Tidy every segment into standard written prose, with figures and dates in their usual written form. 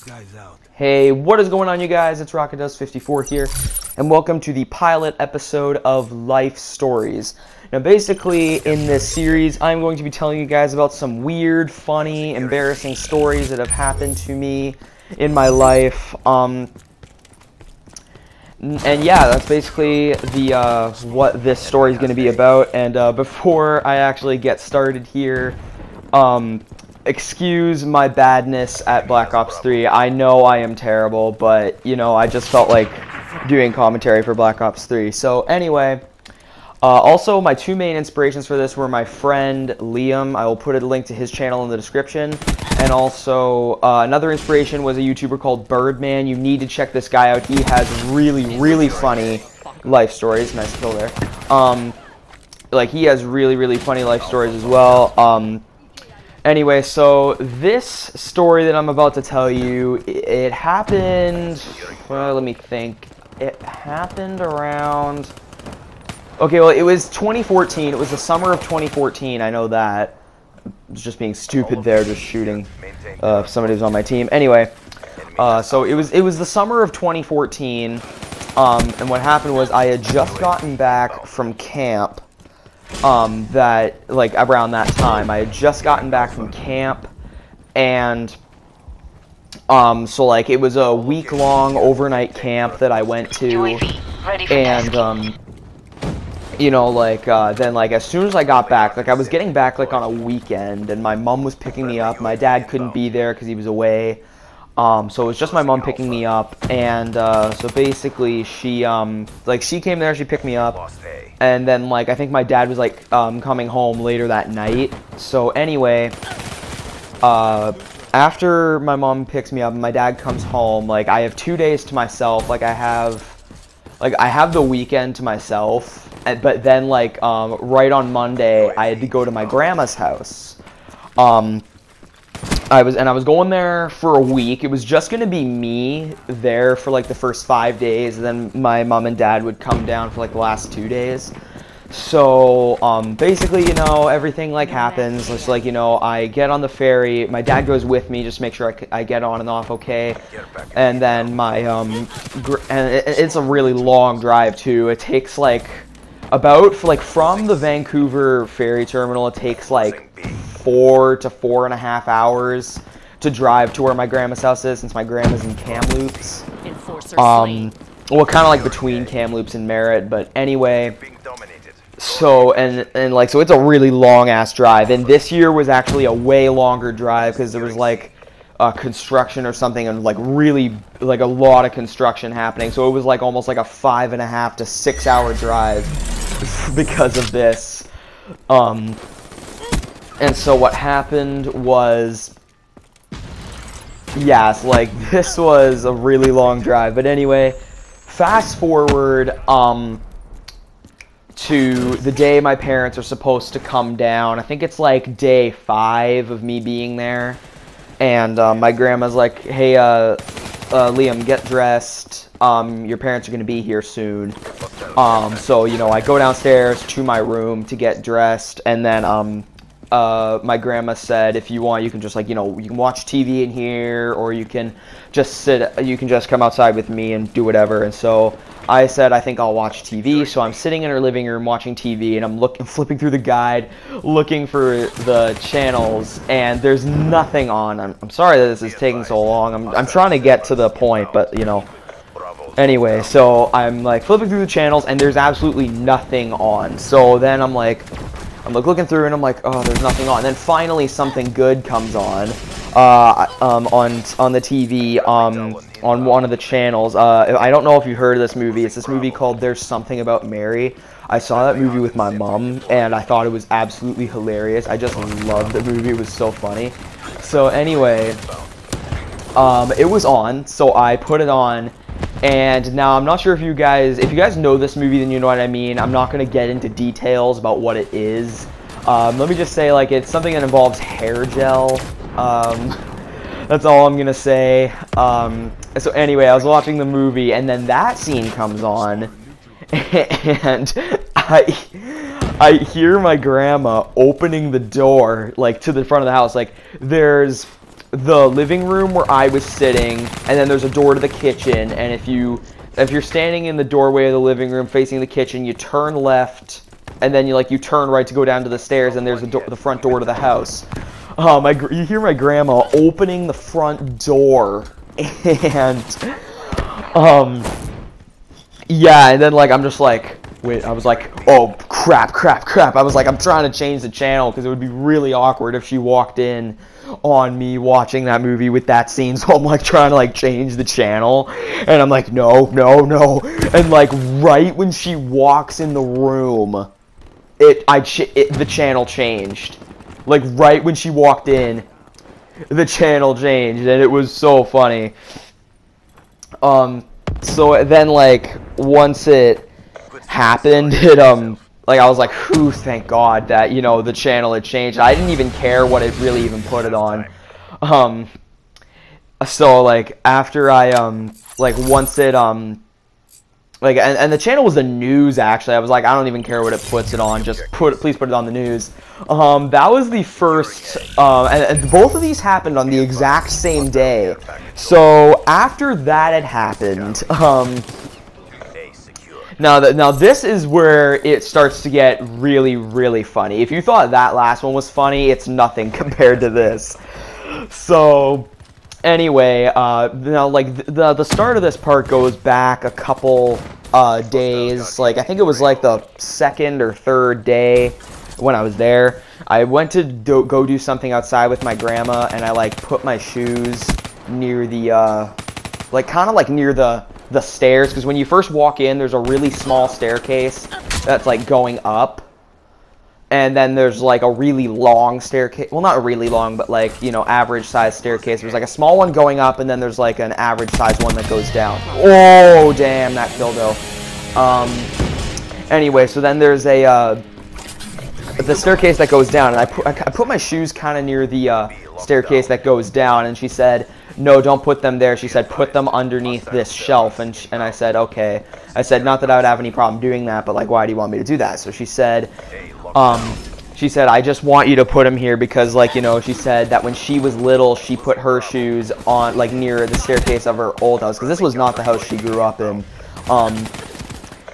Guys out. Hey, what is going on, you guys? It's RocketDust54 here, and welcome to the pilot episode of Life Stories. Now, basically, in this series, I'm going to be telling you guys about some weird, funny, embarrassing stories that have happened to me in my life. And yeah, that's basically the what this story is going to be about. And before I actually get started here, excuse my badness at Black Ops 3. I know I am terrible, but, you know, I just felt like doing commentary for Black Ops 3. So, anyway, also, my two main inspirations for this were my friend Liam. I will put a link to his channel in the description. And also, another inspiration was a YouTuber called Birdman. You need to check this guy out. He has really, really funny life stories. Nice kill there. Like, he has really, really funny life stories as well. Anyway, so this story that I'm about to tell you, it happened, well, let me think. It happened around, okay, well, it was 2014. It was the summer of 2014, I know that. I was just being stupid there, just shooting somebody who's on my team. Anyway, so it was the summer of 2014, and what happened was I had just gotten back from camp. That, like, around that time, I had just gotten back from camp, and, so, like, it was a week-long overnight camp that I went to, and, you know, like, then, like, as soon as I got back, like, I was getting back, like, on a weekend, and my mom was picking me up. My dad couldn't be there because he was away, so it was just my mom picking me up, and, so basically, she, like, she came there, she picked me up, and then, like, I think my dad was, like, coming home later that night. So, anyway, after my mom picks me up and my dad comes home, like, I have 2 days to myself. Like, I have the weekend to myself, but then, like, right on Monday, I had to go to my grandma's house. I was going there for a week. It was just going to be me there for, like, the first 5 days, and then my mom and dad would come down for, like, the last 2 days. So, basically, you know, everything, like, happens. It's like, you know, I get on the ferry. My dad goes with me, just make sure I get on and off okay. And then my, and it's a really long drive, too. It takes, like, from the Vancouver ferry terminal, it takes, like, 4 to 4.5 hours to drive to where my grandma's house is, since my grandma's in Kamloops. Well, kind of like between Kamloops and Merritt, but anyway. So, and like, so it's a really long-ass drive, and this year was actually a way longer drive, because there was, like, construction or something, and, like, really, like, a lot of construction happening, so it was, like, almost like a 5.5 to 6 hour drive because of this. And so what happened was, yes, like, this was a really long drive. But anyway, fast forward to the day my parents are supposed to come down. I think it's, like, day 5 of me being there. And my grandma's like, hey, Liam, get dressed. Your parents are going to be here soon. So, you know, I go downstairs to my room to get dressed, and then, my grandma said, if you want, you can just, like, you know, you can watch TV in here, or you can just come outside with me and do whatever. And so I said, I think I'll watch TV. So I'm sitting in her living room watching TV, and I'm flipping through the guide, looking for the channels, and there's nothing on. I'm sorry that this is taking so long. I'm trying to get to the point, but, you know. Anyway, so I'm, like, flipping through the channels, and there's absolutely nothing on. So then I'm like looking through, and I'm like, oh, there's nothing on. And then finally something good comes on the TV, on one of the channels. I don't know if you heard of this movie. It's this movie called There's Something About Mary. I saw that movie with my mom, and I thought it was absolutely hilarious. I just loved the movie. It was so funny. So anyway, it was on, so I put it on. And now, I'm not sure if you guys know this movie, then you know what I mean. I'm not going to get into details about what it is. Let me just say, like, it's something that involves hair gel. That's all I'm going to say. So anyway, I was watching the movie, and then that scene comes on, and I hear my grandma opening the door, like, to the front of the house. Like, there's the living room where I was sitting, and then there's a door to the kitchen, and if you're standing in the doorway of the living room facing the kitchen, you turn left, and then you turn right to go down to the stairs, and there's the front door to the house. You hear my grandma opening the front door, and yeah, and then I'm just wait, I was oh crap. I was I'm trying to change the channel because it would be really awkward if she walked in on me watching that movie with that scene, so I'm trying to change the channel, and I'm no, and right when she walks in the room, the channel changed. Right when she walked in, the channel changed, and it was so funny. So then once it happened, it I was whew, thank God that the channel had changed. I didn't even care what it really even put it on. So after I once it and the channel was the news, actually. I was I don't even care what it puts it on, just please put it on the news. That was the first, and both of these happened on the exact same day. So after that had happened, now this is where it starts to get really, really funny. If you thought that last one was funny, it's nothing compared to this. So anyway, now the start of this part goes back a couple days. I think it was the second or third day when I was there. I went to go do something outside with my grandma, and I put my shoes near the kind of near the stairs, because when you first walk in, there's a really small staircase that's going up. And then there's a really long staircase. Well, not really long, but average size staircase. There's a small one going up, and then there's an average size one that goes down. Oh, damn, that dildo. Anyway, so then there's the staircase that goes down, and I put my shoes kind of near the staircase that goes down, and she said, no, don't put them there. She said, put them underneath this shelf, and I said, okay. I said, not that I would have any problem doing that, but why do you want me to do that? So she said, I just want you to put them here because, she said that when she was little, she put her shoes on, near the staircase of her old house, because this was not the house she grew up in.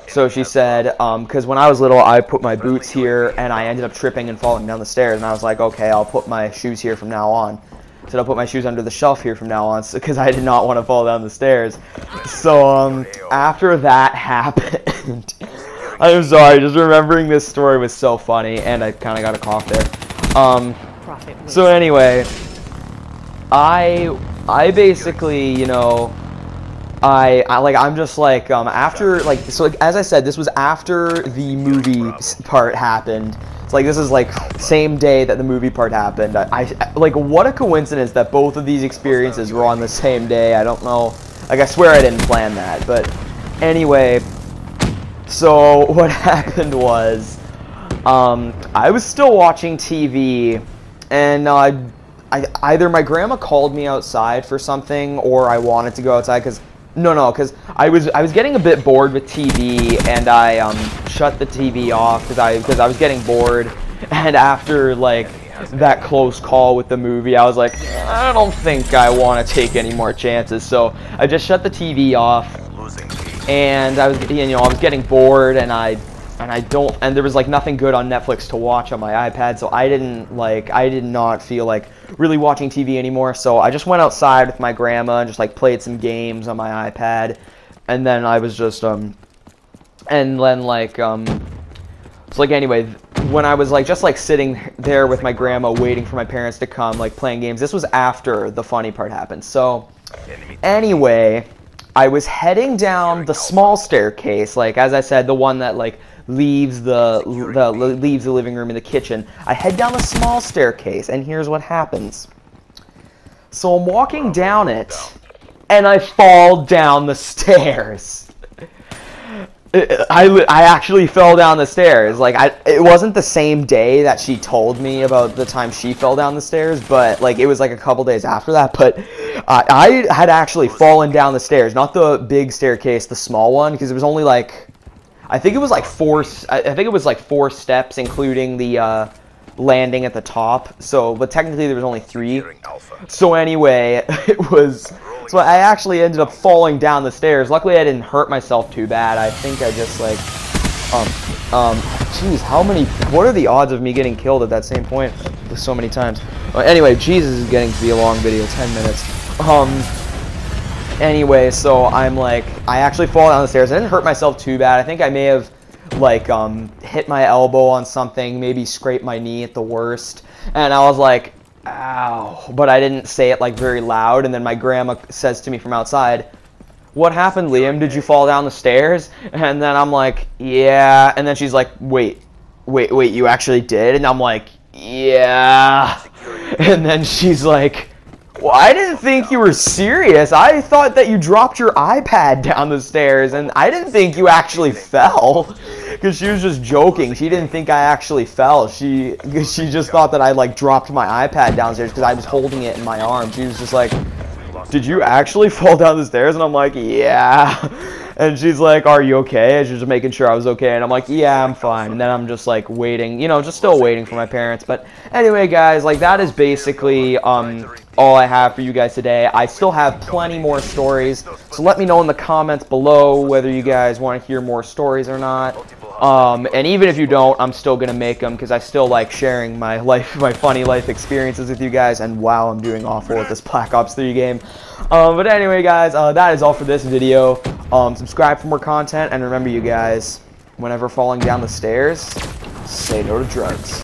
So she said, because when I was little, I put my boots here, and I ended up tripping and falling down the stairs, and I was okay, I'll put my shoes here from now on. I said, I'll put my shoes under the shelf here from now on, because I did not want to fall down the stairs. So, after that happened, I'm sorry, just remembering this story was so funny, and I kind of got a cough there. So anyway, I basically, I'm just after, so as I said, this was after the movie part happened. It's this is same day that the movie part happened. What a coincidence that both of these experiences were on the same day. I don't know, I swear I didn't plan that, but anyway, so what happened was, I was still watching TV, and either my grandma called me outside for something, or I wanted to go outside, because I was getting a bit bored with TV, and I shut the TV off because I was getting bored, and after that close call with the movie, I was I don't think I want to take any more chances, so I just shut the TV off, and I was getting bored, and there was nothing good on Netflix to watch on my iPad, so I did not feel really watching TV anymore. So I just went outside with my grandma and just played some games on my iPad, and then I was just so anyway, when I was just sitting there with my grandma waiting for my parents to come, playing games. This was after the funny part happened. So anyway, I was heading down the small staircase, as I said, the one that leaves the living room and the kitchen. I head down the small staircase, and here's what happens. So I'm walking down it, and I fall down the stairs. I actually fell down the stairs. It wasn't the same day that she told me about the time she fell down the stairs, but it was a couple days after that. But I had actually fallen down the stairs, not the big staircase, the small one, because it was only I think it was four steps, including the landing at the top. So, but technically there was only 3. So anyway, so I actually ended up falling down the stairs. Luckily I didn't hurt myself too bad. I think I just like, jeez, what are the odds of me getting killed at that same point so many times? Anyway, Jesus, is getting to be a long video, 10 minutes. Anyway, so I'm like, I actually fall down the stairs. I didn't hurt myself too bad. I think I may have like hit my elbow on something, maybe scraped my knee at the worst. And I was like, ow, but I didn't say it like very loud. And then my grandma says to me from outside, "What happened, Liam? Did you fall down the stairs?" And then I'm like, "Yeah." And then she's like, wait, you actually did?" And I'm like, "Yeah." And then she's like, "Well, I didn't think you were serious. I thought that you dropped your iPad down the stairs, and I didn't think you actually fell." Because she was just joking. She didn't think I actually fell. She just thought that I like dropped my iPad downstairs because I was holding it in my arm. She was just like, "Did you actually fall down the stairs?" And I'm like, "Yeah." And she's like, "Are you okay?" And she's just making sure I was okay. And I'm like, "Yeah, I'm fine." And then I'm just like waiting, you know, just still waiting for my parents. But anyway, guys, like that is basically all I have for you guys today. I still have plenty more stories. So let me know in the comments below whether you guys want to hear more stories or not. And even if you don't, I'm still gonna make them because I still like sharing my funny life experiences with you guys. And wow, I'm doing awful at this Black Ops 3 game. But anyway, guys, that is all for this video. Subscribe for more content, and remember, you guys, whenever falling down the stairs, say no to drugs.